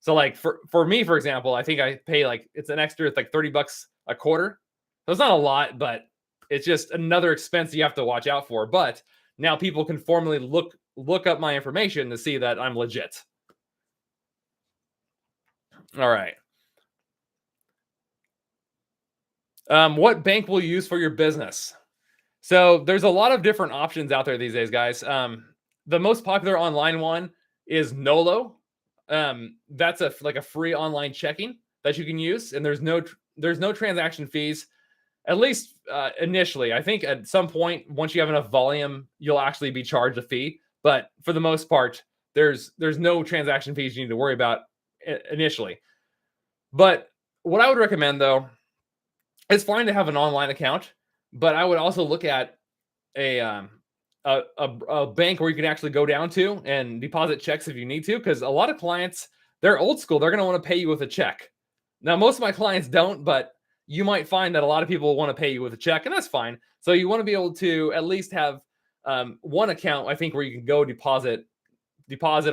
So like for me, for example, I think I pay like it's an extra, it's like $30 a quarter. So it's not a lot, but it's just another expense you have to watch out for. But now people can formally look up my information to see that I'm legit. All right. What bank will you use for your business? So there's a lot of different options out there these days, guys. The most popular online one is Nolo. That's like a free online checking that you can use, and there's no transaction fees. At least initially, I think at some point once you have enough volume, you'll actually be charged a fee. But for the most part, there's no transaction fees you need to worry about initially. But what I would recommend though, it's fine to have an online account, but I would also look at a a bank where you can actually go down to and deposit checks if you need to, because a lot of clients, they're old school. They're going to want to pay you with a check. Now, most of my clients don't, but you might find that a lot of people want to pay you with a check, and that's fine. So you want to be able to at least have one account, I think, where you can go deposit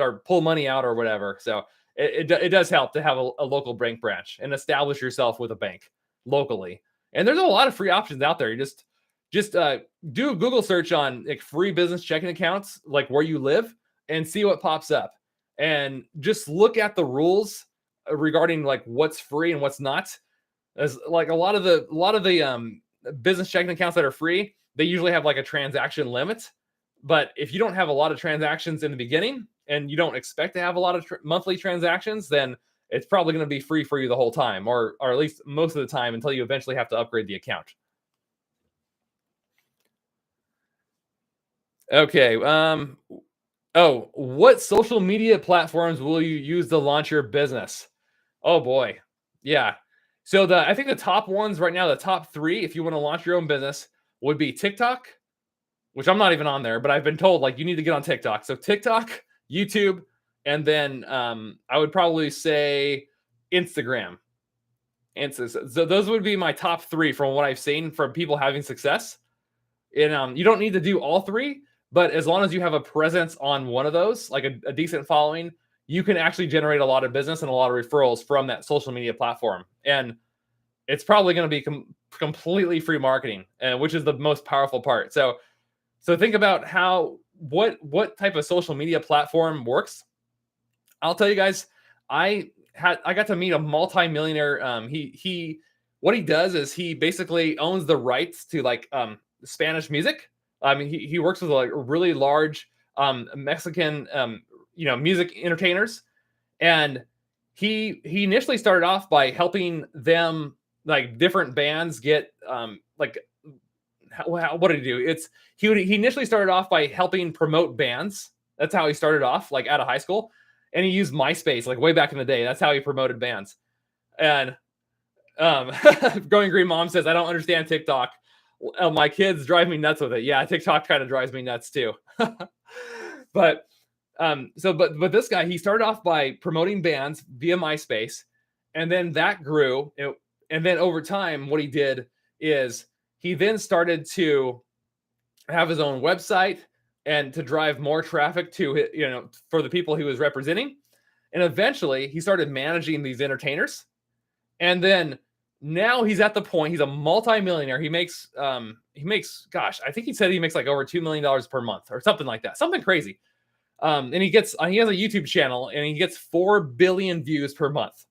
or pull money out or whatever. So it does help to have a local bank branch and establish yourself with a bank locally. And there's a lot of free options out there. You just do a Google search on like free business checking accounts, like where you live, and see what pops up. And just look at the rules regarding like what's free and what's not. As like a lot of the business checking accounts that are free, they usually have like a transaction limit. But if you don't have a lot of transactions in the beginning and you don't expect to have a lot of monthly transactions, then it's probably going to be free for you the whole time, or at least most of the time until you eventually have to upgrade the account. Okay. Oh, what social media platforms will you use to launch your business? Oh boy. Yeah. So I think the top ones right now, the top three, if you want to launch your own business, would be TikTok, which I'm not even on there, but I've been told like you need to get on TikTok. So TikTok, YouTube, and then I would probably say Instagram. And so those would be my top three from what I've seen from people having success. And you don't need to do all three, but as long as you have a presence on one of those, like a decent following, you can actually generate a lot of business and a lot of referrals from that social media platform. And it's probably going to be completely free marketing, which is the most powerful part. So think about what type of social media platform works. I'll tell you guys, I got to meet a multimillionaire. He what he does is he basically owns the rights to like Spanish music. I mean, he works with like really large Mexican music entertainers, and he initially started off by helping them, like different bands get like what did he do? He initially started off by helping promote bands. That's how he started off, like out of high school, and he used MySpace like way back in the day. That's how he promoted bands. And um, Growing Green Mom says, "I don't understand TikTok. My kids drive me nuts with it." Yeah, TikTok kind of drives me nuts too. But but this guy, he started off by promoting bands via MySpace, and then that grew. And then over time, what he did is he then started to have his own website and to drive more traffic to for the people he was representing. And eventually, he started managing these entertainers. And then now he's at the point, he's a multimillionaire. He makes gosh, I think he said he makes like over $2 million per month or something like that, something crazy. And he has a YouTube channel and he gets 4 billion views per month.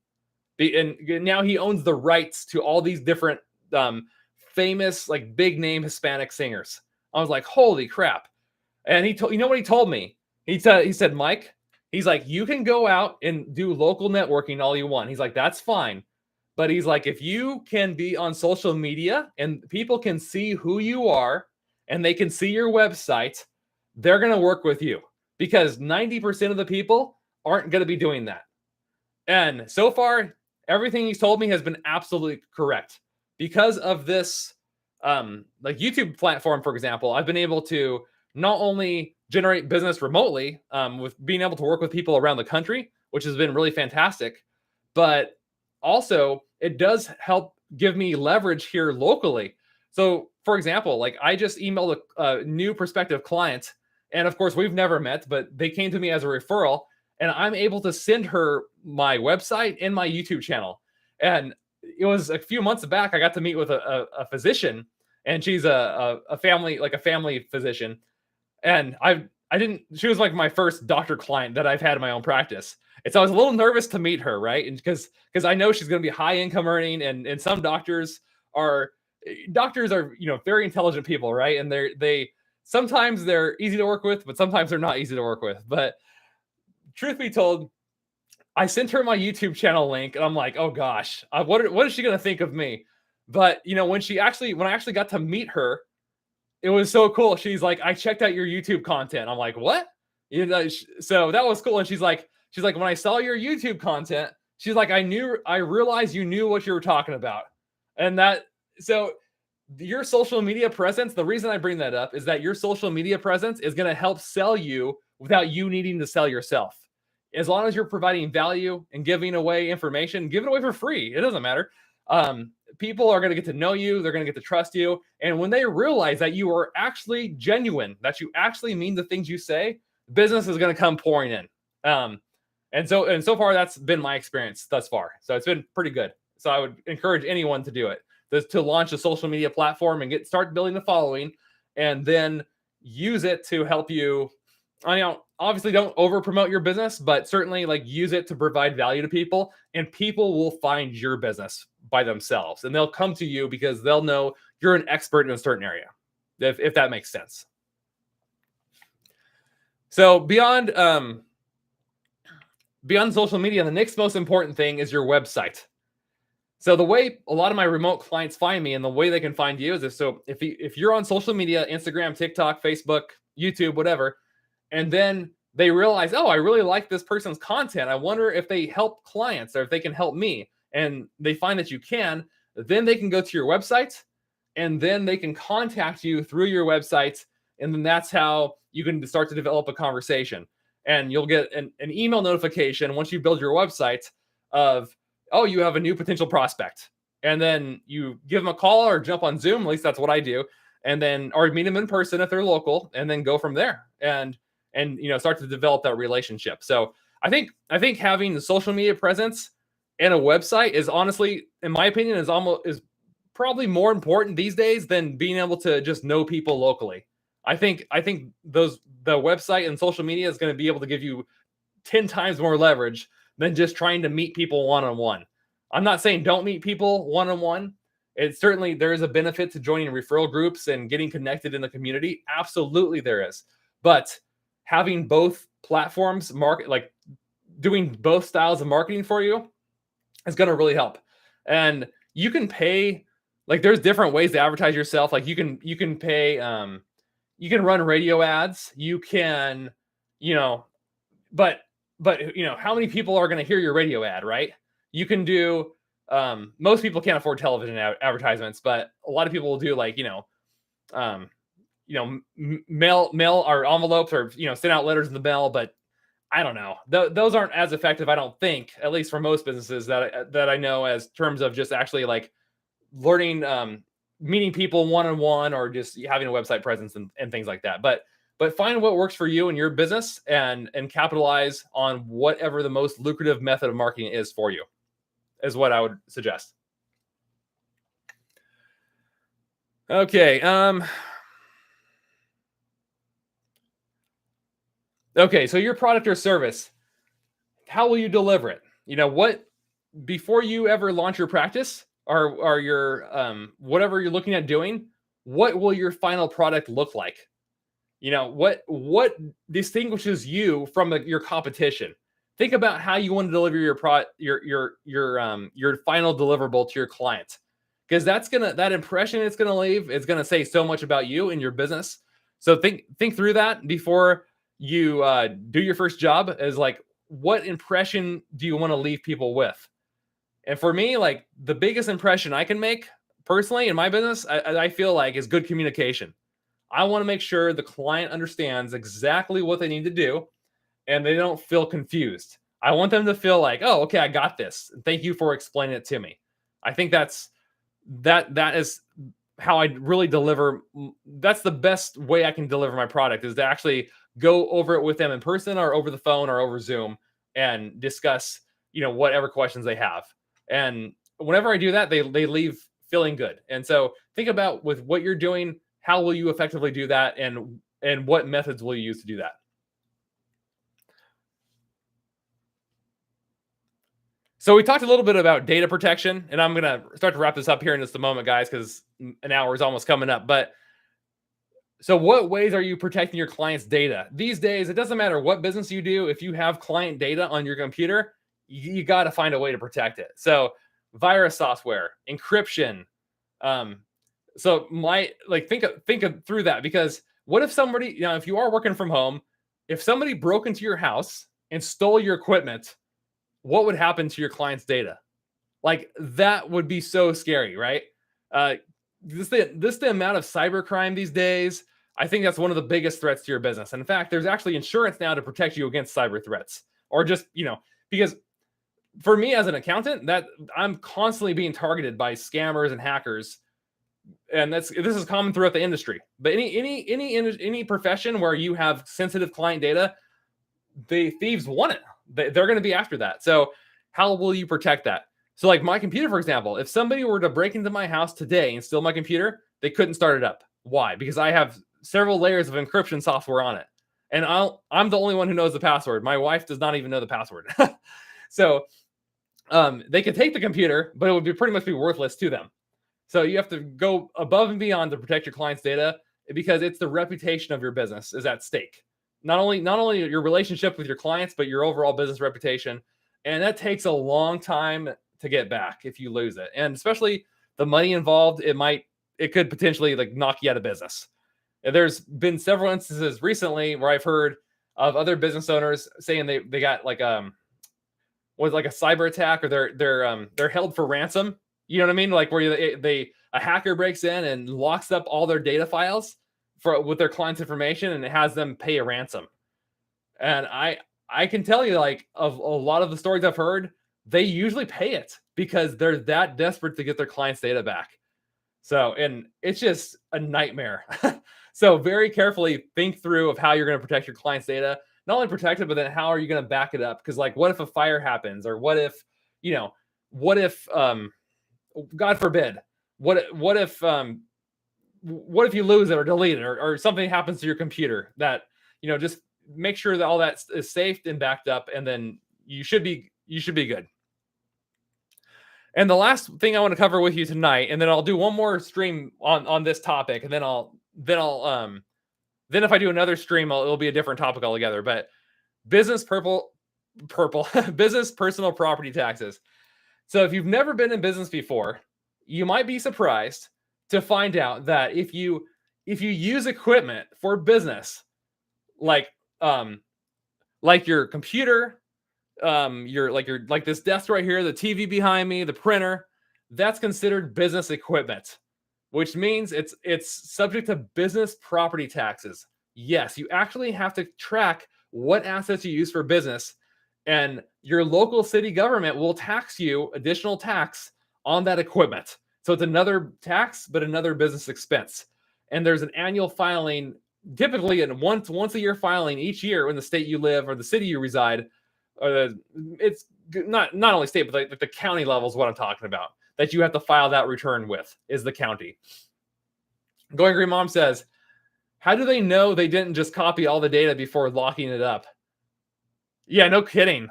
And now he owns the rights to all these different famous, like big name Hispanic singers. I was like, holy crap. And you know what he told me? He said, Mike, he's like, you can go out and do local networking all you want. He's like, that's fine. But he's like, if you can be on social media and people can see who you are and they can see your website, they're going to work with you, because 90% of the people aren't going to be doing that. And so far, everything he's told me has been absolutely correct. Because of this, like YouTube platform, for example, I've been able to not only generate business remotely, with being able to work with people around the country, which has been really fantastic, but also it does help give me leverage here locally. So, for example, like I just emailed a new prospective client, and of course we've never met, but they came to me as a referral, and I'm able to send her my website and my YouTube channel. And it was a few months back, I got to meet with a physician, and she's a family physician. And she was like my first doctor client that I've had in my own practice. And so I was a little nervous to meet her, right? And because I know she's going to be high income earning, and some doctors are, very intelligent people, right? And they sometimes they're easy to work with, but sometimes they're not easy to work with. But truth be told, I sent her my YouTube channel link, and I'm like, oh gosh, what is she going to think of me? But when I actually got to meet her, it was so cool. She's like, I checked out your YouTube content. I'm like, what? So that was cool. And she's like, when I saw your YouTube content, she's like, I realized you knew what you were talking about. And so your social media presence, the reason I bring that up is that your social media presence is going to help sell you without you needing to sell yourself. As long as you're providing value and giving away information, give it away for free. It doesn't matter. People are going to get to know you. They're going to get to trust you. And when they realize that you are actually genuine, that you actually mean the things you say, business is going to come pouring in. And so far, that's been my experience thus far. So it's been pretty good. So I would encourage anyone to do it, to launch a social media platform and start building a following, and then use it to help you. Obviously don't over promote your business, but certainly like use it to provide value to people, and people will find your business by themselves, and they'll come to you because they'll know you're an expert in a certain area, if that makes sense. So beyond social media, the next most important thing is your website. So the way a lot of my remote clients find me, and the way they can find you, is if you're on social media, Instagram, TikTok, Facebook, YouTube, whatever, and then they realize, oh, I really like this person's content, I wonder if they help clients or if they can help me, and they find that you can, then they can go to your website, and then they can contact you through your website, and then that's how you can start to develop a conversation. And you'll get an email notification once you build your website of, oh, you have a new potential prospect. And then you give them a call or jump on Zoom, at least that's what I do, and then, or meet them in person if they're local, and then go from there and start to develop that relationship. So I think having the social media presence and a website is honestly, in my opinion, is probably more important these days than being able to just know people locally. I think the website and social media is going to be able to give you 10 times more leverage than just trying to meet people one-on-one. I'm not saying don't meet people one-on-one. It certainly there is a benefit to joining referral groups and getting connected in the community. Absolutely there is. But having both platforms market like doing both styles of marketing for you is going to really help. And you can pay like there's different ways to advertise yourself. Like you can pay you can run radio ads. You can, you know, but how many people are going to hear your radio ad, right? You can do most people can't afford television advertisements, but a lot of people will do like, um mail or envelopes or send out letters in the mail, but I don't know. Those aren't as effective, I don't think, at least for most businesses that I know, as terms of just actually like learning, meeting people one on one, or just having a website presence and things like that. But find what works for you and your business, and capitalize on whatever the most lucrative method of marketing is for you, is what I would suggest. Okay. Okay. So your product or service, how will you deliver it? What before you ever launch your practice or your whatever you're looking at doing, what will your final product look like? What distinguishes you from your competition? Think about how you want to deliver your final deliverable to your client, because that impression it's gonna leave, it's gonna say so much about you and your business. So think through that before you do your first job, as like, what impression do you want to leave people with? And for me, like, the biggest impression I can make personally in my business, I feel like, is good communication. I want to make sure the client understands exactly what they need to do and they don't feel confused. I want them to feel like, oh, okay, I got this. Thank you for explaining it to me. I think that is how I really deliver. That's the best way I can deliver my product, is to actually go over it with them in person or over the phone or over Zoom and discuss, whatever questions they have. And whenever I do that, they leave feeling good. And so think about, with what you're doing, how will you effectively do that, and what methods will you use to do that? So we talked a little bit about data protection, and I'm going to start to wrap this up here in just a moment, guys, because an hour is almost coming up. But so what ways are you protecting your client's data? These days, it doesn't matter what business you do. If you have client data on your computer, you got to find a way to protect it. So virus software, encryption. So think through that, because what if somebody, if you are working from home, if somebody broke into your house and stole your equipment, what would happen to your client's data? Like, that would be so scary, right? The amount of cybercrime these days, I think that's one of the biggest threats to your business. And in fact, there's actually insurance now to protect you against cyber threats, or just, because for me as an accountant, that I'm constantly being targeted by scammers and hackers. And this is common throughout the industry. But any profession where you have sensitive client data, the thieves want it. They're going to be after that. So how will you protect that? So, like my computer, for example, if somebody were to break into my house today and steal my computer, they couldn't start it up. Why? Because I have several layers of encryption software on it, and I'm the only one who knows the password. My wife does not even know the password. So they could take the computer, but it would be pretty much be worthless to them. So you have to go above and beyond to protect your client's data, because it's the reputation of your business is at stake. Not only your relationship with your clients, but your overall business reputation. And that takes a long time to get back if you lose it. And especially the money involved, it could potentially like knock you out of business. And there's been several instances recently where I've heard of other business owners saying they got like was like a cyber attack, or they're held for ransom. You know what I mean? Like, where a hacker breaks in and locks up all their data files with their client's information, and it has them pay a ransom. And I can tell you, like, of a lot of the stories I've heard, they usually pay it because they're that desperate to get their client's data back. So, and it's just a nightmare. So very carefully think through of how you're going to protect your client's data. Not only protect it, but then how are you going to back it up? Because, like, what if a fire happens, or what if God forbid, what if you lose it or delete it, or something happens to your computer, that, just make sure that all that is safe and backed up, and then you should be good. And the last thing I want to cover with you tonight, and then I'll do one more stream on this topic, and then if I do another stream, it'll be a different topic altogether. But business purple business personal property taxes. So if you've never been in business before, you might be surprised to find out that if you use equipment for business, like your computer, your this desk right here, the TV behind me, the printer, that's considered business equipment, which means it's subject to business property taxes. Yes, you actually have to track what assets you use for business, and your local city government will tax you additional tax on that equipment. So it's another tax, but another business expense. And there's an annual filing, typically a once a year filing each year in the state you live or the city you reside. It's not only state, but like the county level is what I'm talking about. That you have to file that return with is the county. Going Green Mom says, how do they know they didn't just copy all the data before locking it up? Yeah, no kidding.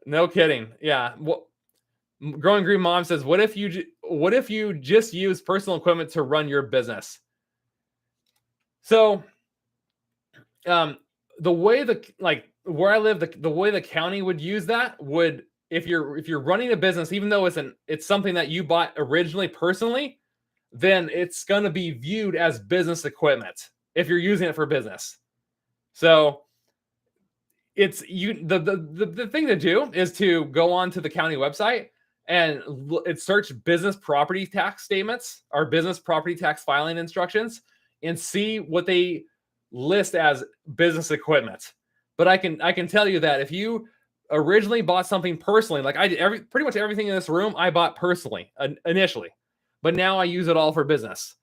No kidding. Yeah. Growing Green Mom says, what if you just use personal equipment to run your business? So, the way where I live, the way the county would use that would, if you're running a business, even though it's something that you bought originally personally, then it's going to be viewed as business equipment if you're using it for business. So it's the thing to do is to go on to the county website and search business property tax statements or business property tax filing instructions and see what they list as business equipment. But I can tell you that if you originally bought something personally, like I did, pretty much everything in this room I bought personally initially, but now I use it all for business.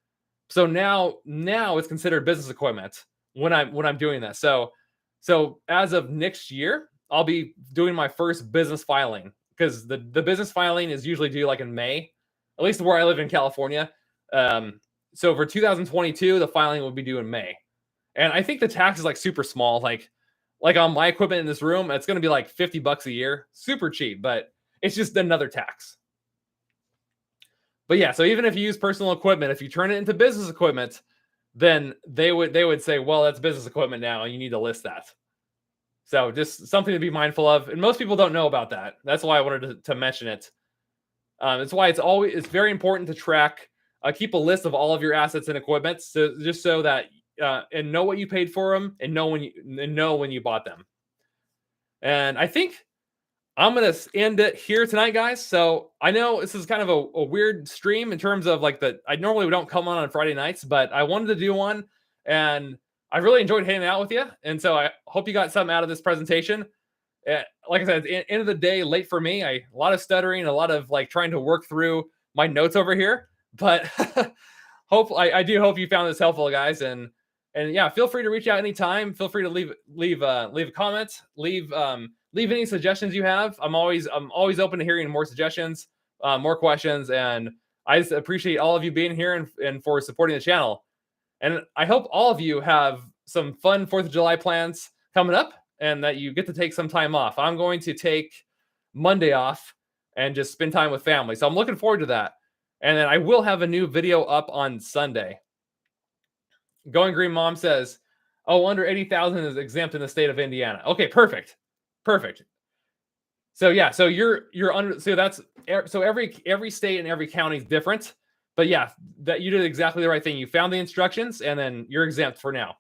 So now it's considered business equipment when I'm doing that. So as of next year, I'll be doing my first business filing, because the business filing is usually due like in May, at least where I live in California. So for 2022, the filing will be due in May. And I think the tax is like super small. Like on my equipment in this room, it's going to be like $50 a year. Super cheap, but it's just another tax. But yeah, so even if you use personal equipment, if you turn it into business equipment, then they would say, well, that's business equipment now, and you need to list that. So just something to be mindful of. And most people don't know about that. That's why I wanted to mention it. That's why it's very important to track, keep a list of all of your assets and equipment, just so that and know what you paid for them, and know when you bought them. And I think I'm going to end it here tonight, guys. So I know this is kind of a weird stream in terms of I normally don't come on Friday nights, but I wanted to do one, and I really enjoyed hanging out with you. And so I hope you got something out of this presentation. Like I said, at the end of the day, late for me, a lot of stuttering, a lot of trying to work through my notes over here, but I do hope you found this helpful, guys. And yeah, feel free to reach out anytime. Feel free to leave a comment, leave any suggestions you have. I'm always open to hearing more suggestions, more questions, and I just appreciate all of you being here and for supporting the channel. And I hope all of you have some fun 4th of July plans coming up, and that you get to take some time off. I'm going to take Monday off and just spend time with family. So I'm looking forward to that. And then I will have a new video up on Sunday. Going Green Mom says, oh, under 80,000 is exempt in the state of Indiana. Okay, perfect. So yeah, so you're under, so every state and every county is different. But yeah, that you did exactly the right thing. You found the instructions, and then you're exempt for now.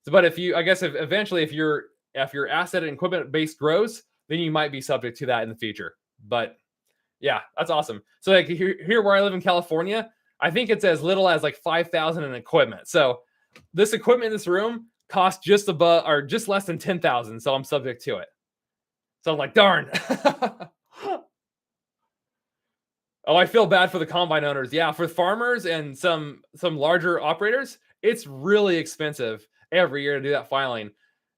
So, but if eventually if your asset and equipment base grows, then you might be subject to that in the future. But yeah, that's awesome. So here where I live in California, I think it's as little as 5,000 in equipment. So this equipment in this room costs just less than 10,000. So I'm subject to it. So I'm like, darn. Oh, I feel bad for the combine owners. Yeah, for farmers and some larger operators, it's really expensive every year to do that filing.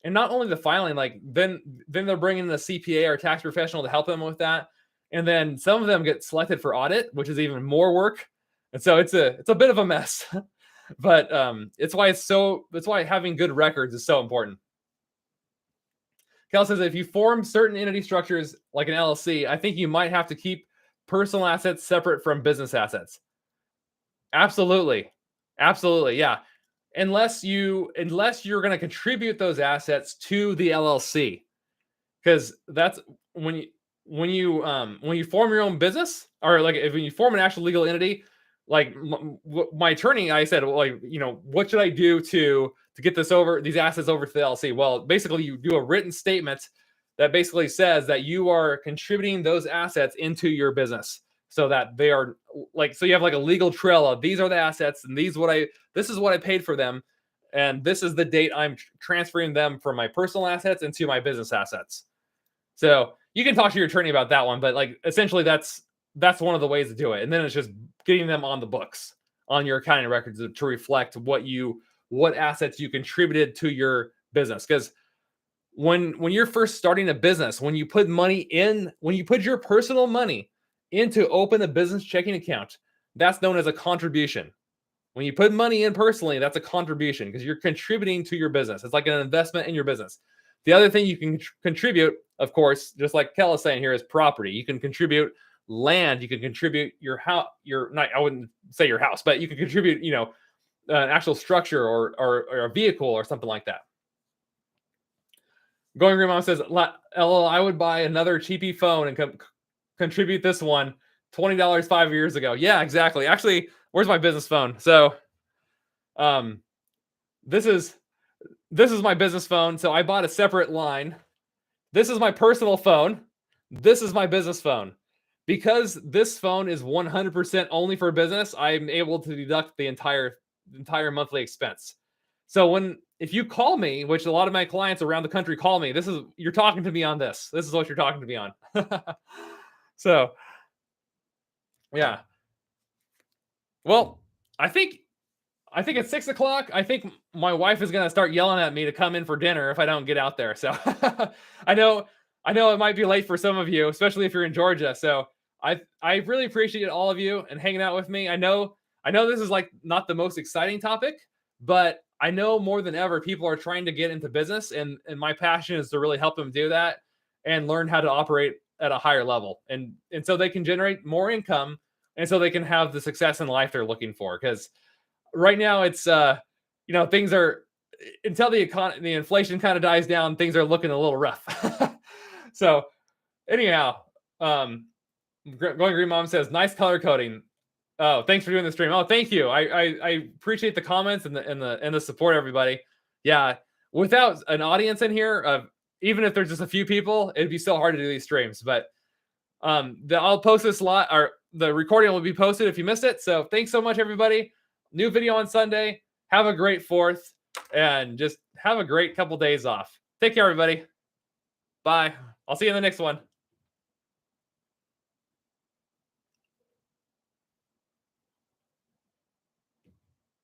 And not only the filing, then they're bringing in a CPA or tax professional to help them with that. And then some of them get selected for audit, which is even more work. And so it's a bit of a mess. But it's why having good records is so important. Cal says if you form certain entity structures like an LLC, I think you might have to keep personal assets separate from business assets. Absolutely. Absolutely. Yeah. Unless you're going to contribute those assets to the LLC, because that's when you when you form your own business, or like if when you form an actual legal entity, like my attorney, I said, well, like, what should I do to get these assets over to the LLC? Well, basically you do a written statement that basically says that you are contributing those assets into your business, so that they are like, so you have like a legal trail of, these are the assets, and this is what I paid for them, and this is the date I'm transferring them from my personal assets into my business assets. So you can talk to your attorney about that one, but like essentially that's one of the ways to do it. And then it's just getting them on the books on your accounting records to reflect what assets you contributed to your business. Because when you're first starting a business, when you put your personal money in to open a business checking account, that's known as a contribution. When you put money in personally, that's a contribution because you're contributing to your business. It's like an investment in your business. The other thing you can contribute, of course, just like Kel is saying here, is property. You can contribute land. You can contribute your house. I wouldn't say your house, but you can contribute, an actual structure or a vehicle or something like that. Going Green Mom says, LL, I would buy another cheapy phone and contribute this one $20 5 years ago. Yeah, exactly. Actually, where's my business phone? So, this is my business phone. So I bought a separate line. This is my personal phone. This is my business phone. Because this phone is 100% only for business, I'm able to deduct the entire monthly expense. So if you call me, which a lot of my clients around the country call me, you're talking to me on this. This is what you're talking to me on. So, yeah. Well, I think it's 6 o'clock. I think my wife is going to start yelling at me to come in for dinner if I don't get out there. So I know it might be late for some of you, especially if you're in Georgia. So I really appreciate all of you and hanging out with me. I know this is like not the most exciting topic, but I know more than ever people are trying to get into business, and my passion is to really help them do that and learn how to operate at a higher level, and so they can generate more income, and so they can have the success in life they're looking for. Because right now it's things are, until the inflation kind of dies down, things are looking a little rough. So anyhow, Going Green Mom says, nice color coding. Oh, thanks for doing the stream. Oh, thank you. I appreciate the comments and the support, everybody. Yeah, without an audience in here, even if there's just a few people, it'd be so hard to do these streams. But I'll post this or the recording will be posted if you missed it. So thanks so much, everybody. New video on Sunday. Have a great 4th, and just have a great couple days off. Take care, everybody. Bye. I'll see you in the next one.